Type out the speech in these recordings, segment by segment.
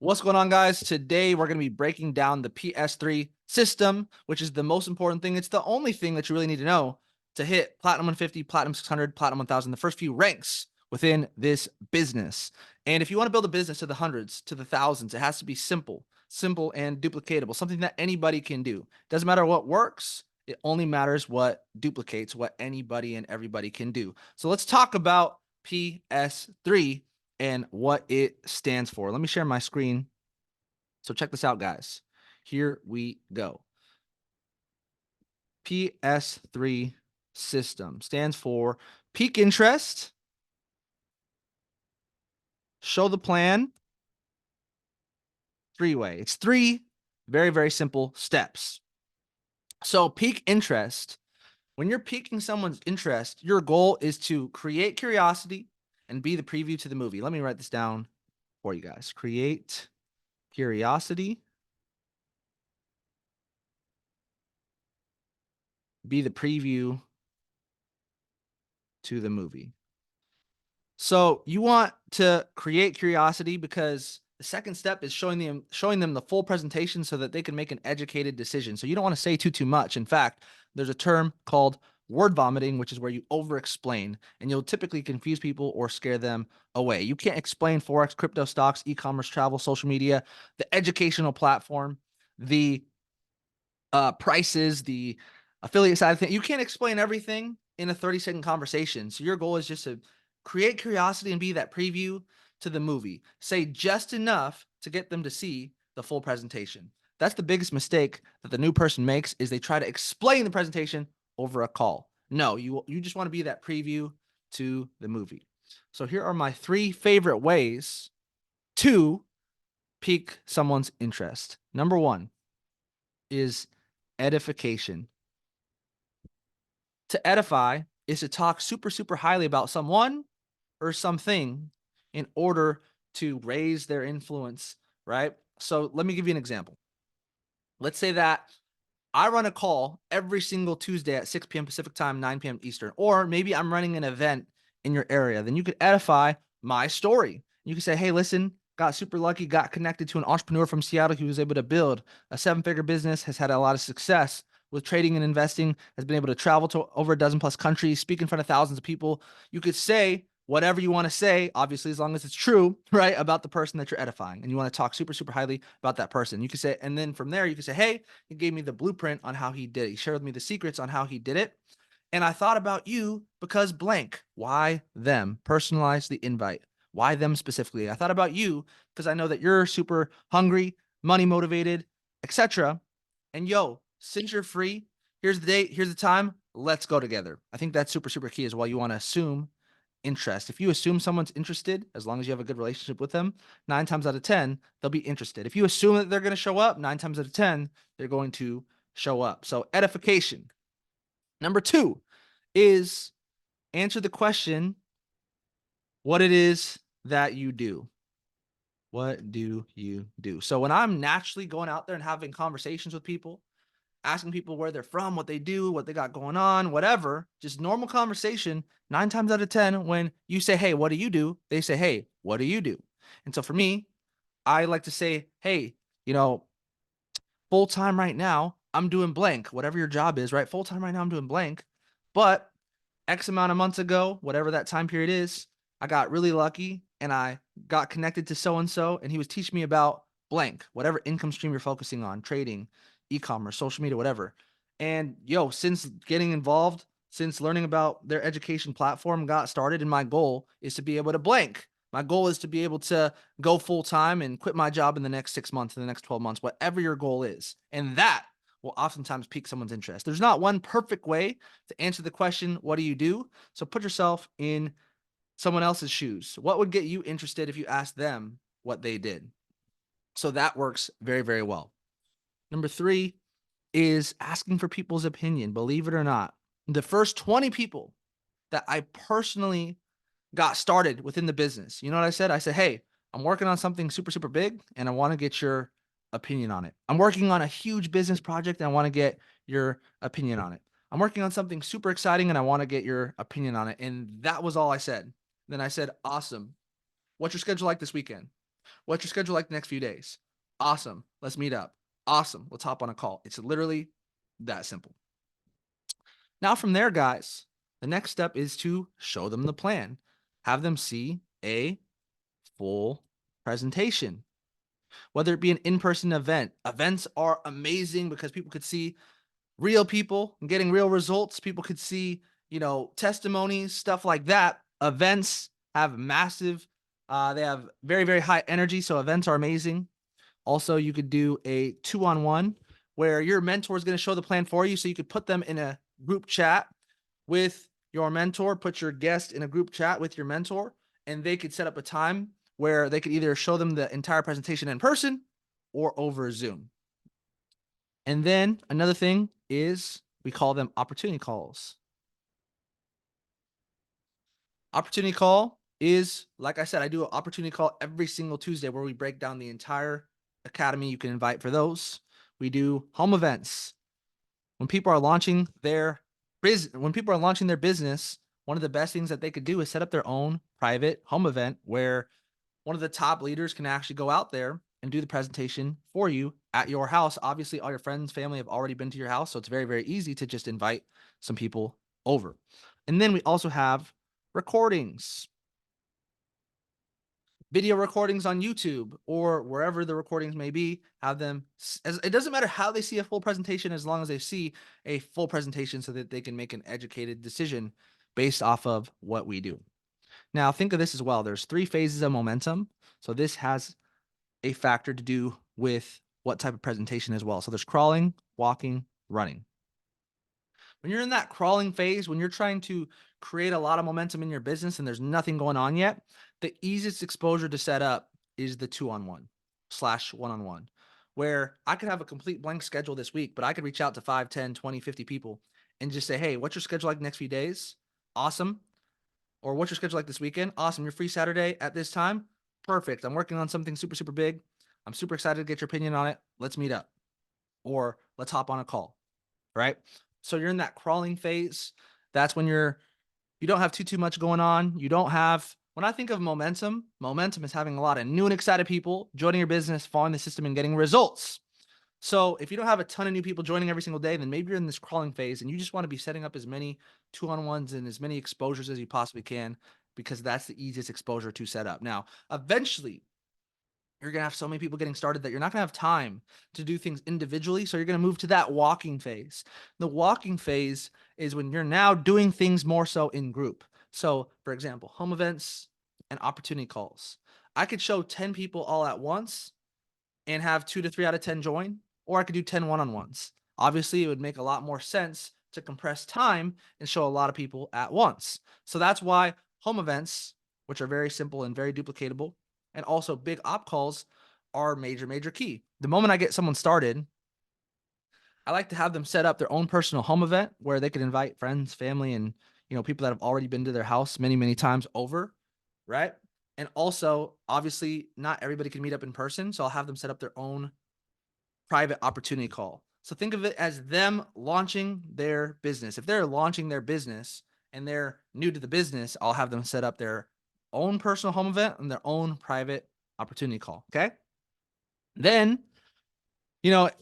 What's going on, guys? Today we're going to be breaking down the PS3 system, which is the most important thing. It's the only thing that you really need to know to hit Platinum 150, Platinum 600, Platinum 1000, the first few ranks within this business. And if you want to build a business to the hundreds, to the thousands, it has to be simple and duplicatable, something that anybody can do. Doesn't matter what works. It only matters what duplicates what anybody and everybody can do. So let's talk about PS3 and what it stands for. Let me share my screen. So check this out, guys. Here we go. PS3 System stands for peak interest, show the plan, three-way. It's three very, very simple steps. So peak interest, when you're piquing someone's interest, your goal is to create curiosity and be the preview to the movie. Let me write this down for you guys. Create curiosity, be the preview to the movie. So you want to create curiosity because the second step is showing them the full presentation so that they can make an educated decision. So you don't want to say too much. In fact, there's a term called word vomiting, which is where you over explain and you'll typically confuse people or scare them away. You can't explain Forex, crypto, stocks, e-commerce, travel, social media, the educational platform, the prices, the affiliate side of things. You can't explain everything in a 30-second conversation. So your goal is just to create curiosity and be that preview to the movie. Say just enough to get them to see the full presentation. That's the biggest mistake that the new person makes is they try to explain the presentation over a call. No, you just want to be that preview to the movie. So here are my 3 favorite ways to pique someone's interest. Number 1 is edification. To edify is to talk super highly about someone or something in order to raise their influence, right? So let me give you an example. Let's say that I run a call every single Tuesday at 6 p.m. Pacific time, 9 p.m. Eastern, or maybe I'm running an event in your area. Then you could edify my story. You could say, hey, listen, got super lucky, got connected to an entrepreneur from Seattle who was able to build a 7-figure business, has had a lot of success with trading and investing, has been able to travel to over a dozen plus countries, speak in front of thousands of people. You could say whatever you want to say, obviously, as long as it's true, right, about the person that you're edifying. And you want to talk super highly about that person. You could say, and then from there, you could say, hey, he gave me the blueprint on how he did it. He shared with me the secrets on how he did it. And I thought about you because blank. Why them? Personalize the invite. Why them specifically? I thought about you because I know that you're super hungry, money motivated, etc. And yo, since you're free, here's the date, here's the time, let's go together. I think that's super key as well. You want to assume interest. If you assume someone's interested, as long as you have a good relationship with them, 9 times out of 10, they'll be interested. If you assume that they're going to show up, 9 times out of 10, they're going to show up. So edification. Number 2 is answer the question, what it is that you do. What do you do? So when I'm naturally going out there and having conversations with people, asking people where they're from, what they do, what they got going on, whatever, just normal conversation, 9 times out of 10, when you say, hey, what do you do? They say, hey, what do you do? And so for me, I like to say, hey, you know, full time right now, I'm doing blank, whatever your job is, right? Full time right now, I'm doing blank. But X amount of months ago, whatever that time period is, I got really lucky and I got connected to so and so, and he was teaching me about blank, whatever income stream you're focusing on, trading, e-commerce, social media, whatever. And yo, since getting involved, since learning about their education platform got started, and my goal is to be able to blank. My goal is to be able to go full time and quit my job in the next 6 months, in the next 12 months, whatever your goal is. And that will oftentimes pique someone's interest. There's not one perfect way to answer the question, what do you do? So put yourself in someone else's shoes. What would get you interested if you asked them what they did? So that works very well. Number 3 is asking for people's opinion. Believe it or not, the first 20 people that I personally got started within the business, you know what I said? I said, hey, I'm working on something super big and I want to get your opinion on it. I'm working on a huge business project and I want to get your opinion on it. I'm working on something super exciting and I want to get your opinion on it. And that was all I said. Then I said, awesome. What's your schedule like this weekend? What's your schedule like the next few days? Awesome. Let's meet up. Awesome. Let's hop on a call. It's literally that simple. Now, from there, guys, the next step is to show them the plan. Have them see a full presentation, whether it be an in person event. Events are amazing because people could see real people and getting real results. People could see, testimonies, stuff like that. Events have massive, they have very, very high energy. So events are amazing. Also, you could do a 2-on-1 where your mentor is going to show the plan for you. So you could put them in a group chat with your mentor, put your guest in a group chat with your mentor, and they could set up a time where they could either show them the entire presentation in person or over Zoom. And then another thing is we call them opportunity calls. Opportunity call is, like I said, I do an opportunity call every single Tuesday where we break down the entire academy. You can invite for those. We do home events. When people are launching their business, one of the best things that they could do is set up their own private home event where one of the top leaders can actually go out there and do the presentation for you at your house. Obviously, all your friends, family have already been to your house, so it's very, very easy to just invite some people over. And then we also have recordings, video recordings on YouTube or wherever the recordings may be. Have them, it doesn't matter how they see a full presentation as long as they see a full presentation so that they can make an educated decision based off of what we do. Now, think of this as well. There's 3 phases of momentum. So this has a factor to do with what type of presentation as well. So there's crawling, walking, running. When you're in that crawling phase, when you're trying to create a lot of momentum in your business and there's nothing going on yet, the easiest exposure to set up is the 2-on-1 / 1-on-1, where I could have a complete blank schedule this week, but I could reach out to 5, 10, 20, 50 people and just say, hey, what's your schedule like the next few days? Awesome. Or what's your schedule like this weekend? Awesome. You're free Saturday at this time? Perfect. I'm working on something super, super big. I'm super excited to get your opinion on it. Let's meet up. Or let's hop on a call. Right? So you're in that crawling phase. That's when you don't have too much going on. You don't have, when I think of momentum is having a lot of new and excited people joining your business, following the system and getting results. So if you don't have a ton of new people joining every single day, then maybe you're in this crawling phase and you just want to be setting up as many 2-on-1s and as many exposures as you possibly can, because that's the easiest exposure to set up. Now, eventually, you're going to have so many people getting started that you're not going to have time to do things individually. So you're going to move to that walking phase. The walking phase is when you're now doing things more so in group. So, for example, home events and opportunity calls. I could show 10 people all at once and have 2 to 3 out of 10 join, or I could do 10 one-on-ones. Obviously, it would make a lot more sense to compress time and show a lot of people at once. So that's why home events, which are very simple and very duplicatable, and also big op calls are major, major key. The moment I get someone started, I like to have them set up their own personal home event where they can invite friends, family, and people that have already been to their house many, many times over, right? And also, obviously, not everybody can meet up in person, so I'll have them set up their own private opportunity call. So think of it as them launching their business. If they're launching their business and they're new to the business, I'll have them set up their own personal home event and their own private opportunity call. Okay. Then,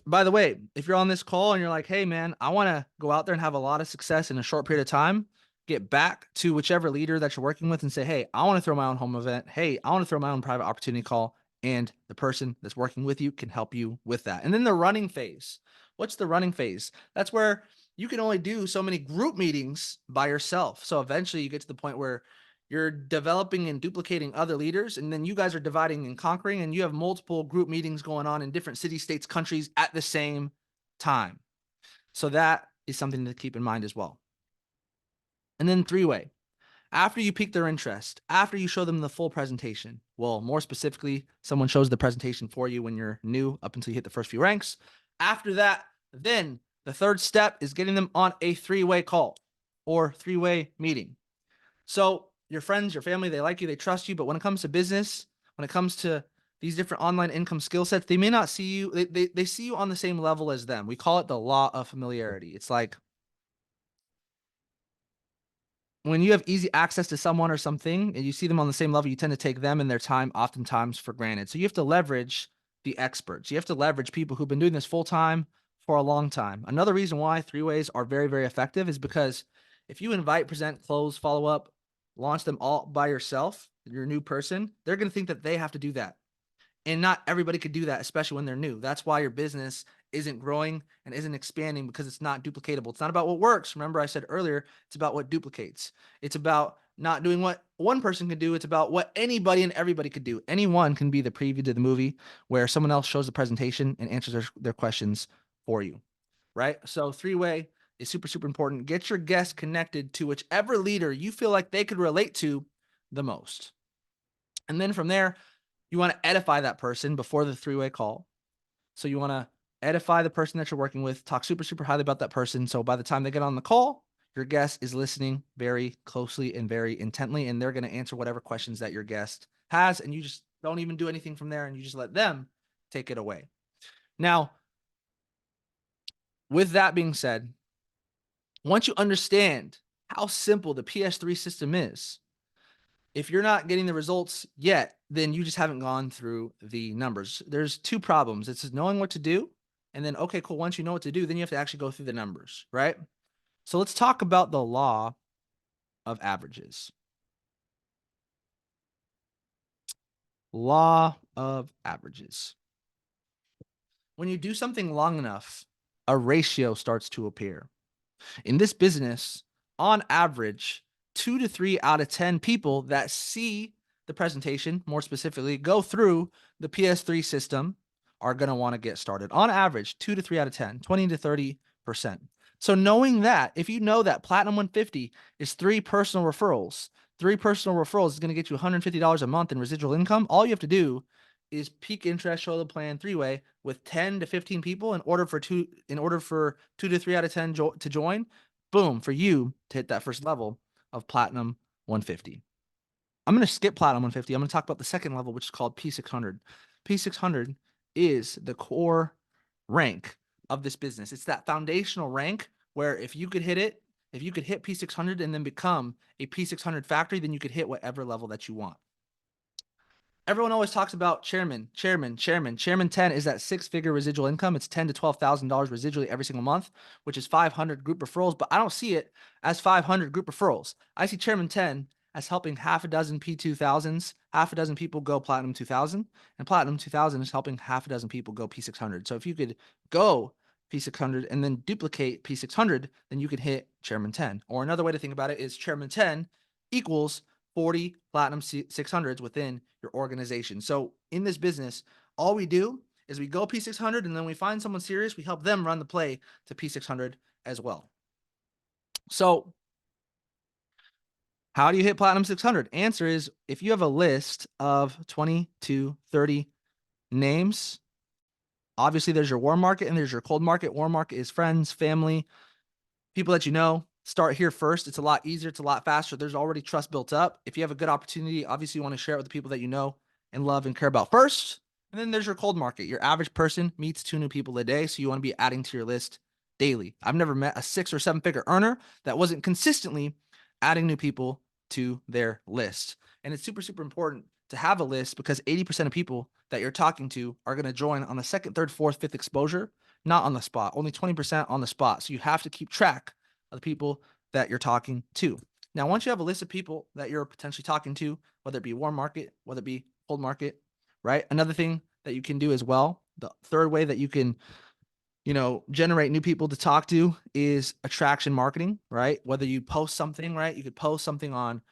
by the way, if you're on this call and you're like, hey, man, I want to go out there and have a lot of success in a short period of time, get back to whichever leader that you're working with and say, hey, I want to throw my own home event. Hey, I want to throw my own private opportunity call. And the person that's working with you can help you with that. And then the running phase. What's the running phase? That's where you can only do so many group meetings by yourself. So eventually you get to the point where you're developing and duplicating other leaders, and then you guys are dividing and conquering, and you have multiple group meetings going on in different cities, states, countries at the same time. So that is something to keep in mind as well. And then 3-way. After you pique their interest, after you show them the full presentation, well, more specifically, someone shows the presentation for you when you're new up until you hit the first few ranks. After that, then the third step is getting them on a 3-way call or 3-way meeting. So your friends, your family, they like you, they trust you. But when it comes to business, when it comes to these different online income skill sets, they may not see you. They see you on the same level as them. We call it the law of familiarity. It's like when you have easy access to someone or something and you see them on the same level, you tend to take them and their time oftentimes for granted. So you have to leverage the experts. You have to leverage people who've been doing this full time for a long time. Another reason why three ways are very, very effective is because if you invite, present, close, follow up, launch them all by yourself, your new person, they're going to think that they have to do that. And not everybody could do that, especially when they're new. That's why your business isn't growing and isn't expanding, because it's not duplicatable. It's not about what works. Remember, I said earlier, it's about what duplicates. It's about not doing what one person can do. It's about what anybody and everybody could do. Anyone can be the preview to the movie where someone else shows the presentation and answers their questions for you, right? So three-way is super, super important. Get your guests connected to whichever leader you feel like they could relate to the most. And then from there, you want to edify that person before the three-way call. So you want to edify the person that you're working with, talk super, super highly about that person. So by the time they get on the call, your guest is listening very closely and very intently, and they're going to answer whatever questions that your guest has. And you just don't even do anything from there, and you just let them take it away. Now, with that being said, once you understand how simple the PS3 system is, if you're not getting the results yet, then you just haven't gone through the numbers. There's two problems. It's knowing what to do, and then, okay, cool. Once you know what to do, then you have to actually go through the numbers, right? So let's talk about the law of averages. Law of averages. When you do something long enough, a ratio starts to appear. In this business, on average, 2 to 3 out of 10 people that see the presentation, more specifically, go through the PS3 system, are going to want to get started. On average, 2 to 3 out of 10, 20 to 30%. So knowing that, if you know that Platinum 150 is three personal referrals is going to get you $150 a month in residual income, all you have to do is peak interest, show the plan three-way with 10 to 15 people in order for 2 to 3 out of 10 to join. Boom, for you to hit that first level of Platinum 150. I'm going to skip Platinum 150. I'm going to talk about the second level, which is called P600. P600 is the core rank of this business. It's that foundational rank where if you could hit P600 and then become a P600 factory, then you could hit whatever level that you want. Everyone always talks about chairman. Chairman 10 is that six-figure residual income. It's $10,000 to $12,000 residually every single month, which is 500 group referrals. But I don't see it as 500 group referrals. I see chairman 10 as helping half a dozen P2000s, half a dozen people go Platinum 2000, and Platinum 2000 is helping half a dozen people go P600. So if you could go P600 and then duplicate P600, then you could hit chairman 10. Or another way to think about it is chairman 10 equals 40 Platinum 600s within your organization. So in this business, all we do is we go P600, and then we find someone serious, we help them run the play to P600 as well. So how do you hit Platinum 600? Answer is, if you have a list of 20 to 30 names, obviously there's your warm market and there's your cold market. Warm market is friends, family, people that you know. Start here first. It's a lot easier. It's a lot faster. There's already trust built up. If you have a good opportunity, obviously you want to share it with the people that you know and love and care about first. And then there's your cold market. Your average person meets 2 new people a day, so you want to be adding to your list daily. I've never met a 6 or 7-figure earner that wasn't consistently adding new people to their list. And it's super, super important to have a list, because 80% of people that you're talking to are going to join on the second, third, fourth, fifth exposure, not on the spot. Only 20% on the spot. So you have to keep track of the people that you're talking to. Now, once you have a list of people that you're potentially talking to, whether it be warm market, whether it be cold market, right? Another thing that you can do as well, the third way that you can, generate new people to talk to, is attraction marketing, right? Whether you post something, right? You could post something on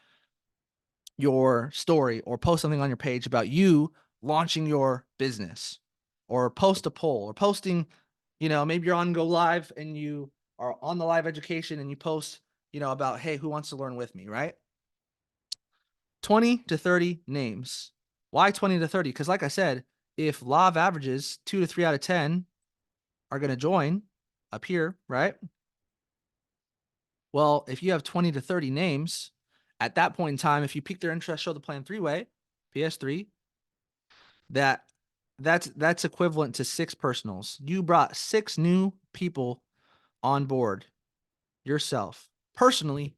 your story or post something on your page about you launching your business, or post a poll, or posting, maybe you're on Go Live and you are on the live education and you post, about, hey, who wants to learn with me, right? 20 to 30 names. Why 20 to 30? Because like I said, if law of averages, 2 to 3 out of 10 are going to join up here, right? Well, if you have 20 to 30 names, at that point in time, if you pique their interest, show the plan three-way, PS3, that's equivalent to 6 personals. You brought 6 new people on board yourself personally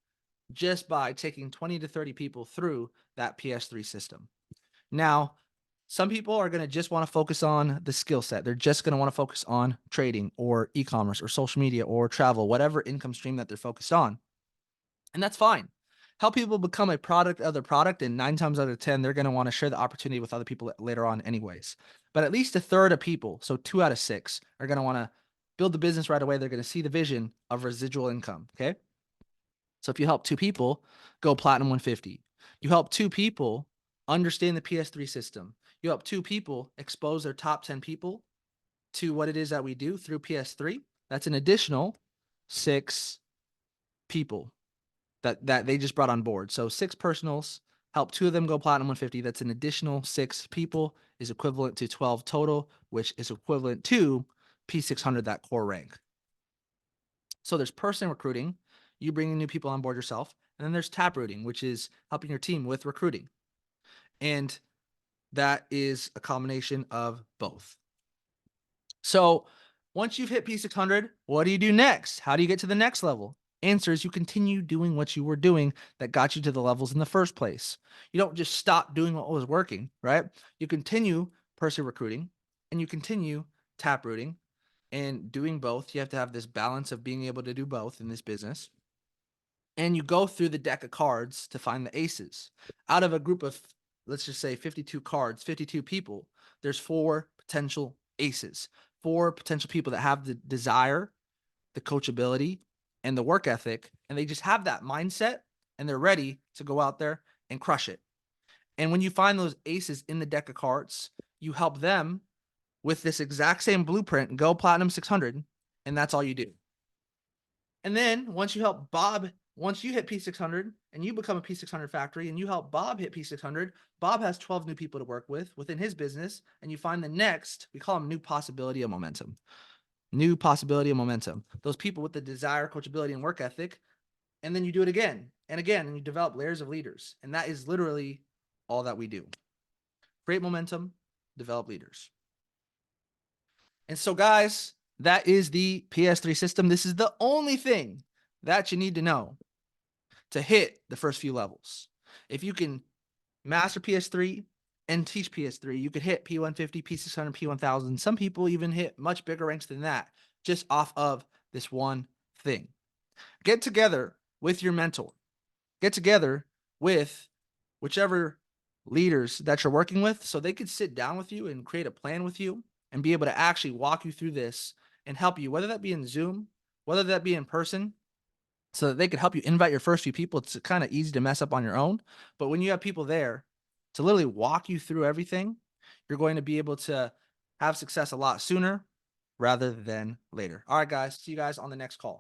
just by taking 20 to 30 people through that PS3 system. Now, some people are going to just want to focus on the skill set. They're just going to want to focus on trading or e-commerce or social media or travel, whatever income stream that they're focused on. And that's fine. Help people become a product of their product, and 9 times out of 10, they're going to want to share the opportunity with other people later on, anyways. But at least a third of people, so 2 out of 6, are going to want to build the business right away. They're going to see the vision of residual income. Okay. So if you help 2 people go platinum 150, you help 2 people understand the PS3 system, you help 2 people expose their top 10 people to what it is that we do through PS3. That's an additional 6 people that they just brought on board. So 6 personals, help 2 of them go platinum 150. That's an additional 6 people, is equivalent to 12 total, which is equivalent to P600, that core rank. So there's person recruiting, you bringing new people on board yourself, and then there's tap rooting, which is helping your team with recruiting. And that is a combination of both. So once you've hit P600, what do you do next? How do you get to the next level? Answer is you continue doing what you were doing that got you to the levels in the first place. You don't just stop doing what was working, right? You continue person recruiting and you continue tap rooting and doing both. You have to have this balance of being able to do both in this business. And you go through the deck of cards to find the aces. Out of a group of, let's just say 52 cards, 52 people, there's 4 potential aces, 4 potential people that have the desire, the coachability, and the work ethic, and they just have that mindset and they're ready to go out there and crush it. And when you find those aces in the deck of cards, you help them with this exact same blueprint go platinum 600, and that's all you do. And then once you help Bob, once you hit P600 and you become a P600 factory and you help Bob hit P600, Bob has 12 new people to work with within his business, and you find the next, we call them new possibility of momentum. New possibility of momentum. Those people with the desire, coachability, and work ethic. And then you do it again and again, and you develop layers of leaders. And that is literally all that we do. Create momentum, develop leaders. And so, guys, that is the PS3 system. This is the only thing that you need to know to hit the first few levels. If you can master PS3 and teach PS3, you could hit P150, P600, P1000. Some people even hit much bigger ranks than that just off of this one thing. Get together with your mentor. Get together with whichever leaders that you're working with so they could sit down with you and create a plan with you and be able to actually walk you through this and help you, whether that be in Zoom, whether that be in person, so that they could help you invite your first few people. It's kind of easy to mess up on your own, but when you have people there to literally walk you through everything, you're going to be able to have success a lot sooner rather than later. All right, guys, see you guys on the next call.